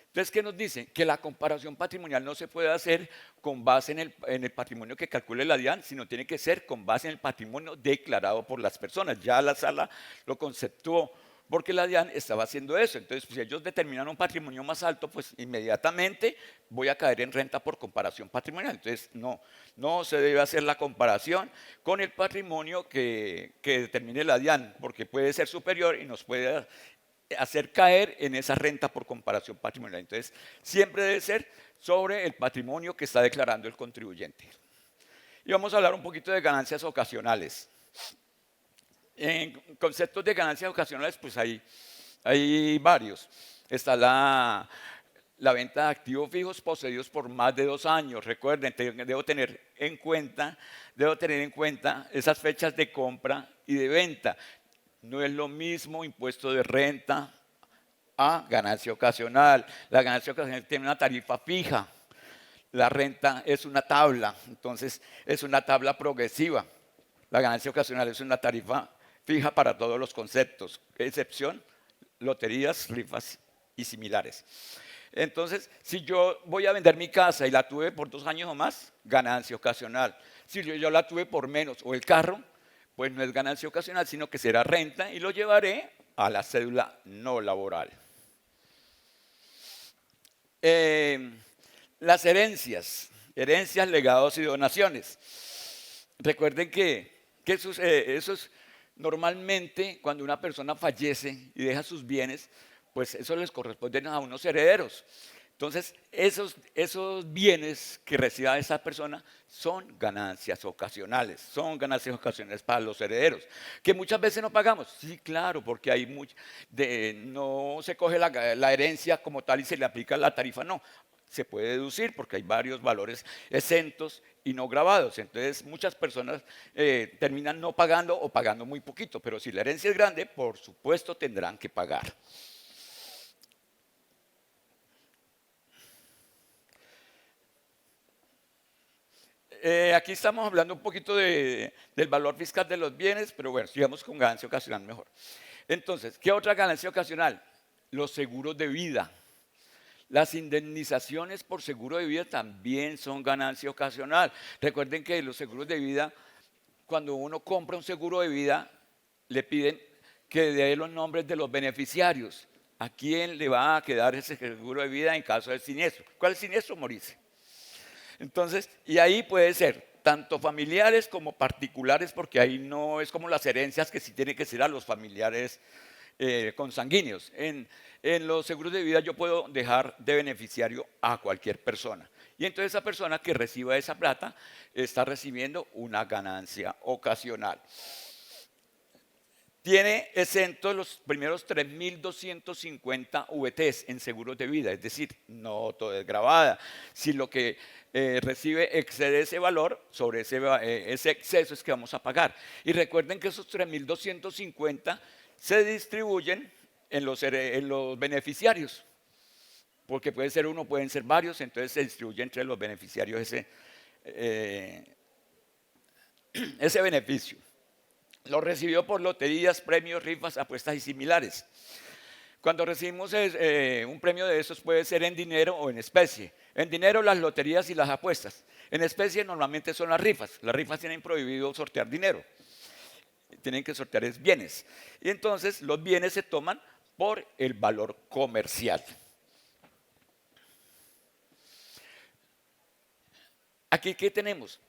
Entonces, ¿qué nos dice? Que la comparación patrimonial no se puede hacer con base en el patrimonio que calcule la DIAN, sino tiene que ser con base en el patrimonio declarado por las personas. Ya la sala lo conceptuó porque la DIAN estaba haciendo eso. Entonces, si ellos determinan un patrimonio más alto, pues inmediatamente voy a caer en renta por comparación patrimonial. Entonces, no se debe hacer la comparación con el patrimonio que determine la DIAN, porque puede ser superior y nos puede hacer caer en esa renta por comparación patrimonial. Entonces, siempre debe ser sobre el patrimonio que está declarando el contribuyente. Y vamos a hablar un poquito de ganancias ocasionales. En conceptos de ganancias ocasionales, pues hay varios. Está la venta de activos fijos poseídos por más de 2 años. Recuerden, debo tener en cuenta esas fechas de compra y de venta. No es lo mismo impuesto de renta a ganancia ocasional. La ganancia ocasional tiene una tarifa fija. La renta es una tabla, entonces es una tabla progresiva. La ganancia ocasional es una tarifa fija para todos los conceptos, excepción loterías, rifas y similares. Entonces, si yo voy a vender mi casa y la tuve por 2 años o más, ganancia ocasional. Si yo la tuve por menos, o el carro, pues no es ganancia ocasional, sino que será renta y lo llevaré a la cédula no laboral. Las herencias, legados y donaciones. Recuerden que eso es normalmente cuando una persona fallece y deja sus bienes, pues eso les corresponde a unos herederos. Entonces, esos bienes que reciba esa persona son ganancias ocasionales para los herederos, que muchas veces no pagamos. Sí, claro, porque no se coge la herencia como tal y se le aplica la tarifa, no. Se puede deducir porque hay varios valores exentos y no grabados. Entonces, muchas personas terminan no pagando o pagando muy poquito, pero si la herencia es grande, por supuesto tendrán que pagar. Aquí estamos hablando un poquito del valor fiscal de los bienes, pero bueno, sigamos con ganancia ocasional mejor. Entonces, ¿qué otra ganancia ocasional? Los seguros de vida. Las indemnizaciones por seguro de vida también son ganancia ocasional. Recuerden que los seguros de vida, cuando uno compra un seguro de vida, le piden que dé los nombres de los beneficiarios. ¿A quién le va a quedar ese seguro de vida en caso de siniestro? ¿Cuál es el siniestro? Morirse. Entonces, y ahí puede ser tanto familiares como particulares, porque ahí no es como las herencias que sí tienen que ser a los familiares consanguíneos. En los seguros de vida yo puedo dejar de beneficiario a cualquier persona. Y entonces esa persona que reciba esa plata está recibiendo una ganancia ocasional. Tiene exentos los primeros 3.250 VTs en seguros de vida, es decir, no todo es grabada. Si lo que recibe excede ese valor, sobre ese exceso es que vamos a pagar. Y recuerden que esos 3.250 se distribuyen en los beneficiarios, porque puede ser uno, pueden ser varios, entonces se distribuye entre los beneficiarios ese beneficio. Lo recibió por loterías, premios, rifas, apuestas y similares. Cuando recibimos un premio de esos puede ser en dinero o en especie. En dinero las loterías y las apuestas. En especie normalmente son las rifas. Las rifas tienen prohibido sortear dinero. Tienen que sortear bienes. Y entonces los bienes se toman por el valor comercial. Aquí, ¿qué tenemos?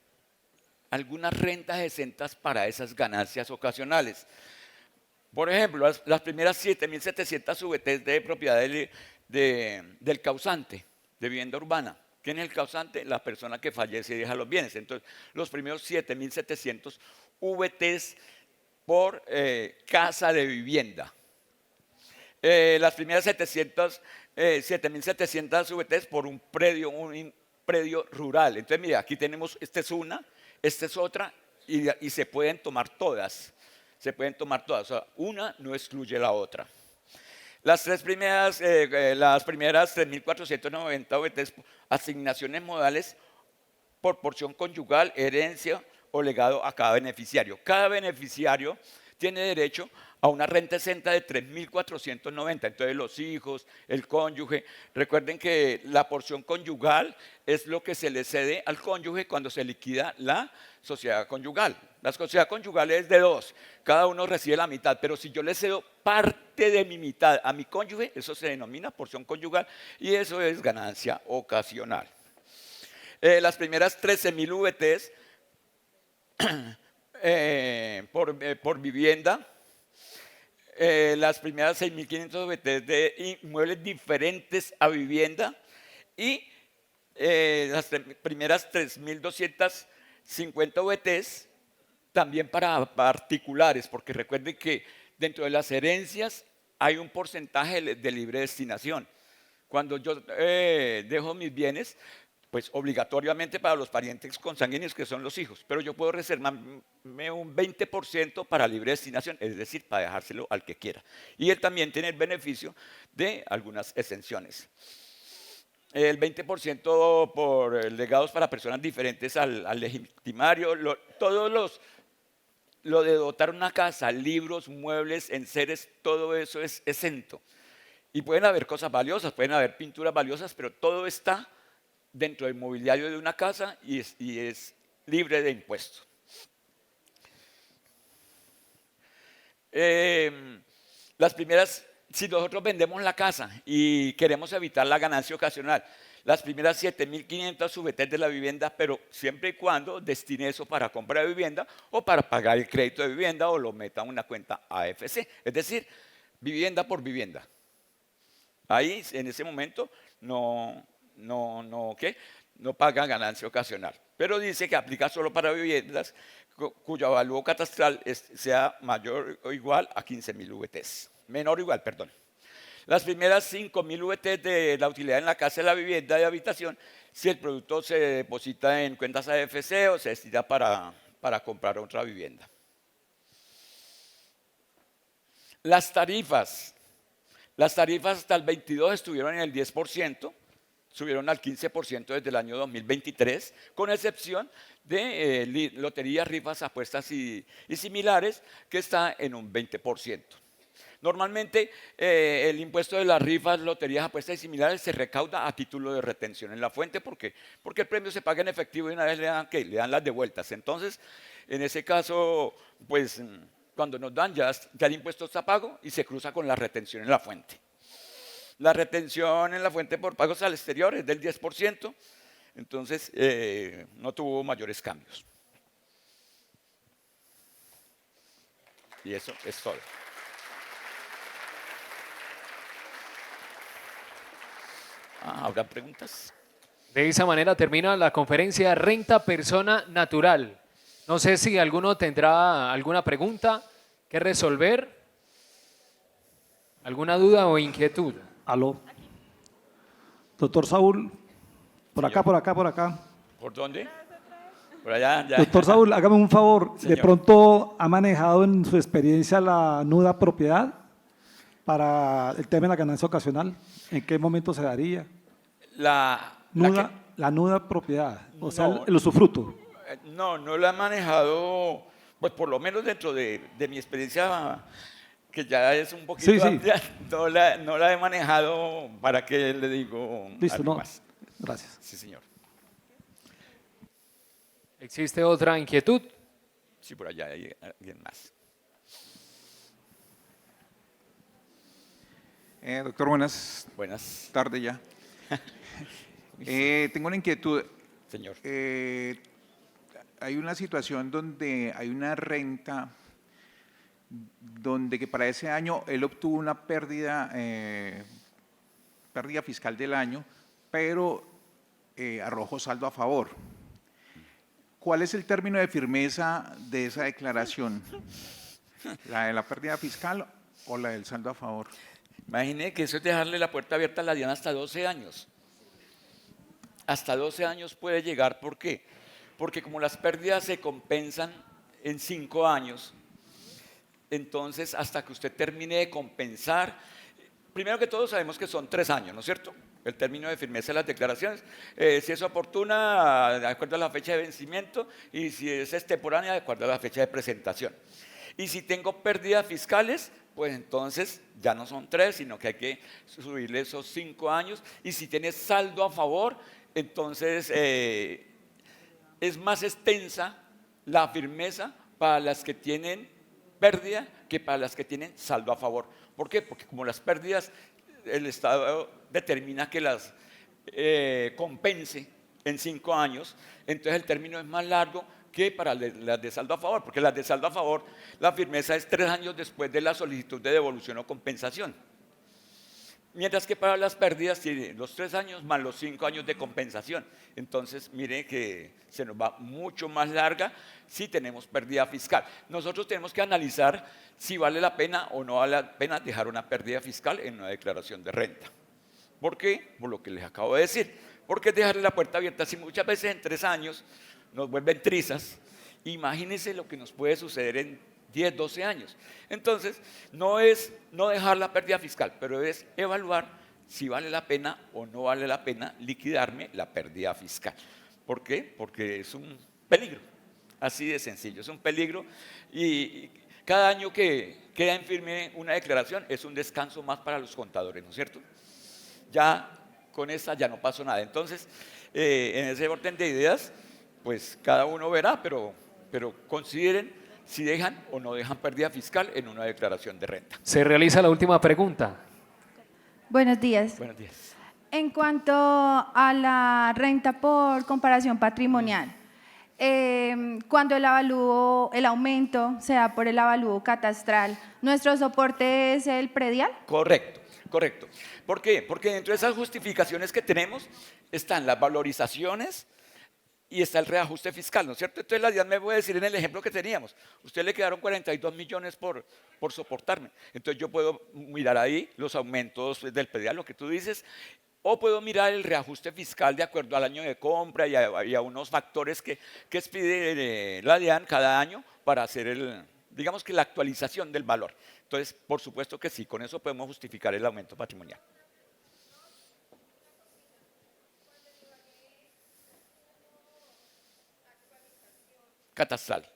Algunas rentas exentas para esas ganancias ocasionales. Por ejemplo, las primeras 7.700 VTs de propiedad del causante de vivienda urbana. ¿Quién es el causante? La persona que fallece y deja los bienes. Entonces, los primeros 7.700 VTs por casa de vivienda. Las primeras 7.700 VTs por un predio rural. Entonces, mira, aquí tenemos, esta es una, esta es otra, y se pueden tomar todas. Se pueden tomar todas, o sea, una no excluye la otra. Las primeras 3.490 VTs, asignaciones modales por porción conyugal, herencia o legado a cada beneficiario. Cada beneficiario tiene derecho a una renta exenta de 3.490. Entonces los hijos, el cónyuge, recuerden que la porción conyugal es lo que se le cede al cónyuge cuando se liquida la sociedad conyugal. La sociedad conyugal es de dos, cada uno recibe la mitad, pero si yo le cedo parte de mi mitad a mi cónyuge, eso se denomina porción conyugal y eso es ganancia ocasional. Las primeras 13.000 VTs por vivienda, las primeras 6.500 VTs de inmuebles diferentes a vivienda y las primeras 3.250 VTs también para particulares, porque recuerden que dentro de las herencias hay un porcentaje de libre destinación. Cuando yo dejo mis bienes, pues obligatoriamente para los parientes consanguíneos que son los hijos, pero yo puedo reservarme un 20% para libre destinación, es decir, para dejárselo al que quiera. Y él también tiene el beneficio de algunas exenciones. El 20% por legados para personas diferentes al legitimario, lo de dotar una casa, libros, muebles, enseres, todo eso es exento. Y pueden haber cosas valiosas, pueden haber pinturas valiosas, pero todo está dentro del mobiliario de una casa y es libre de impuestos. Las primeras, si nosotros vendemos la casa y queremos evitar la ganancia ocasional, las primeras 7.500 VTs de la vivienda, pero siempre y cuando destine eso para compra de vivienda o para pagar el crédito de vivienda o lo meta en una cuenta AFC, es decir, vivienda por vivienda. Ahí, en ese momento, ¿qué? No paga ganancia ocasional. Pero dice que aplica solo para viviendas cuyo avalúo catastral sea mayor o igual a 15.000 VTs. Menor o igual, perdón. Las primeras 5.000 VTs de la utilidad en la casa de la vivienda de habitación, si el producto se deposita en cuentas AFC o se destina para comprar otra vivienda. Las tarifas hasta el 22 estuvieron en el 10%, subieron al 15% desde el año 2023, con excepción de loterías, rifas, apuestas y similares, que está en un 20%. Normalmente el impuesto de las rifas, loterías, apuestas y similares se recauda a título de retención en la fuente porque el premio se paga en efectivo y una vez le dan las devueltas. Entonces, en ese caso, pues cuando nos dan ya el impuesto está pago y se cruza con la retención en la fuente. La retención en la fuente por pagos al exterior es del 10%, entonces no tuvo mayores cambios. Y eso es todo. ¿Habrá preguntas? De esa manera termina la conferencia Renta Persona Natural. No sé si alguno tendrá alguna pregunta que resolver, alguna duda o inquietud. Aló. Doctor Saúl, por acá, por acá, por acá. ¿Por dónde? Por allá, ya. Doctor Saúl, hágame un favor. Señor. ¿De pronto ha manejado en su experiencia la nuda propiedad para el tema de la ganancia ocasional? ¿En qué momento se daría? La nuda propiedad, o sea, No. el usufructo. No lo he manejado, pues por lo menos dentro de mi experiencia, que ya es un poquito Sí, sí. amplia, no la he manejado. ¿Para qué le digo Listo, algo no. más? Gracias. Sí, señor. ¿Existe otra inquietud? Sí, por allá hay alguien más. Doctor, buenas Buenas, tardes ya. Tengo una inquietud. señor. Hay una situación donde hay una renta donde que para ese año él obtuvo una pérdida fiscal del año, pero arrojó saldo a favor. ¿Cuál es el término de firmeza de esa declaración? ¿La de la pérdida fiscal o la del saldo a favor? Imagine que eso es dejarle la puerta abierta a la DIAN hasta 12 años. Hasta 12 años puede llegar. ¿Por qué? Porque como las pérdidas se compensan en 5 años, entonces hasta que usted termine de compensar, primero que todo sabemos que son 3 años, ¿no es cierto? El término de firmeza de las declaraciones, si es oportuna, de acuerdo a la fecha de vencimiento, y si es extemporánea, de acuerdo a la fecha de presentación. Y si tengo pérdidas fiscales, pues entonces ya no son 3, sino que hay que subirle esos 5 años. Y si tienes saldo a favor, entonces es más extensa la firmeza para las que tienen pérdida que para las que tienen saldo a favor. ¿Por qué? Porque como las pérdidas, el Estado determina que las compense en 5 años, entonces el término es más largo que para las de saldo a favor, porque las de saldo a favor, la firmeza es 3 años después de la solicitud de devolución o compensación. Mientras que para las pérdidas tiene los 3 años más los 5 años de compensación. Entonces, mire que se nos va mucho más larga si tenemos pérdida fiscal. Nosotros tenemos que analizar si vale la pena o no vale la pena dejar una pérdida fiscal en una declaración de renta. ¿Por qué? Por lo que les acabo de decir. Porque dejarle la puerta abierta, si muchas veces en 3 años nos vuelven trizas, imagínense lo que nos puede suceder en 10, 12 años. Entonces, no es no dejar la pérdida fiscal, pero es evaluar si vale la pena o no vale la pena liquidarme la pérdida fiscal. ¿Por qué? Porque es un peligro, así de sencillo, es un peligro y cada año que queda en firme una declaración es un descanso más para los contadores, ¿no es cierto? Ya con esta ya no pasó nada. Entonces, en ese orden de ideas, pues cada uno verá, pero consideren si dejan o no dejan pérdida fiscal en una declaración de renta. Se realiza la última pregunta. Buenos días. Buenos días. En cuanto a la renta por comparación patrimonial, cuando el aumento se da por el avalúo catastral, ¿nuestro soporte es el predial? Correcto. Correcto. ¿Por qué? Porque dentro de esas justificaciones que tenemos están las valorizaciones y está el reajuste fiscal, ¿no es cierto? Entonces la DIAN me puede decir en el ejemplo que teníamos, usted le quedaron 42 millones por soportarme. Entonces yo puedo mirar ahí los aumentos del predial, lo que tú dices, o puedo mirar el reajuste fiscal de acuerdo al año de compra y a unos factores que expide la DIAN cada año para hacer digamos que la actualización del valor. Entonces, por supuesto que sí, con eso podemos justificar el aumento patrimonial. Catastral.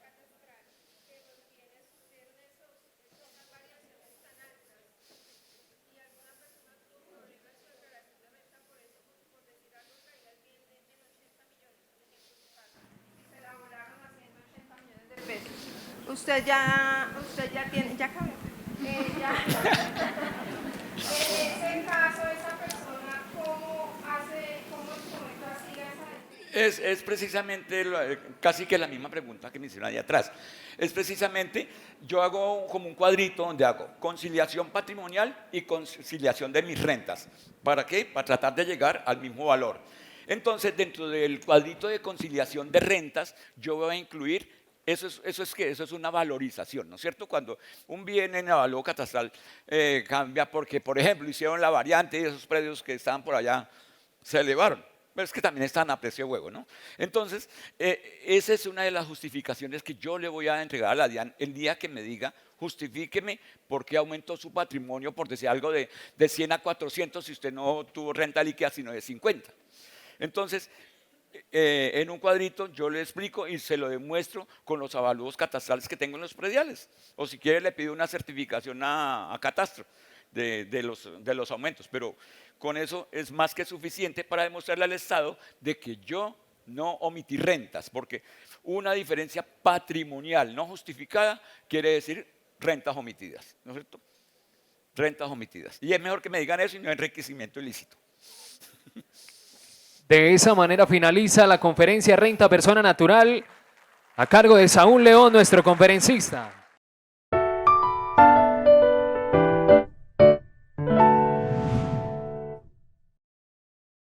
Usted ya tiene, ya acabó. En ese caso, esa persona, ¿cómo el momento así esa? Es precisamente casi que la misma pregunta que me hicieron ahí atrás. Es precisamente, yo hago como un cuadrito donde hago conciliación patrimonial y conciliación de mis rentas. ¿Para qué? Para tratar de llegar al mismo valor. Entonces, dentro del cuadrito de conciliación de rentas, yo voy a incluir, eso es una valorización, ¿no es cierto? Cuando un bien en avalúo catastral cambia porque, por ejemplo, hicieron la variante y esos predios que estaban por allá se elevaron. Pero es que también están a precio de huevo, ¿no? Entonces, esa es una de las justificaciones que yo le voy a entregar a la DIAN el día que me diga, justifíqueme por qué aumentó su patrimonio, por decir algo de 100 a 400 si usted no tuvo renta líquida sino de 50. Entonces, en un cuadrito yo le explico y se lo demuestro con los avalúos catastrales que tengo en los prediales. O si quiere le pido una certificación a catastro de los aumentos, pero con eso es más que suficiente para demostrarle al Estado de que yo no omití rentas, porque una diferencia patrimonial no justificada quiere decir rentas omitidas, ¿no es cierto? Rentas omitidas. Y es mejor que me digan eso y no enriquecimiento ilícito. De esa manera finaliza la conferencia Renta Persona Natural a cargo de Saúl León, nuestro conferencista.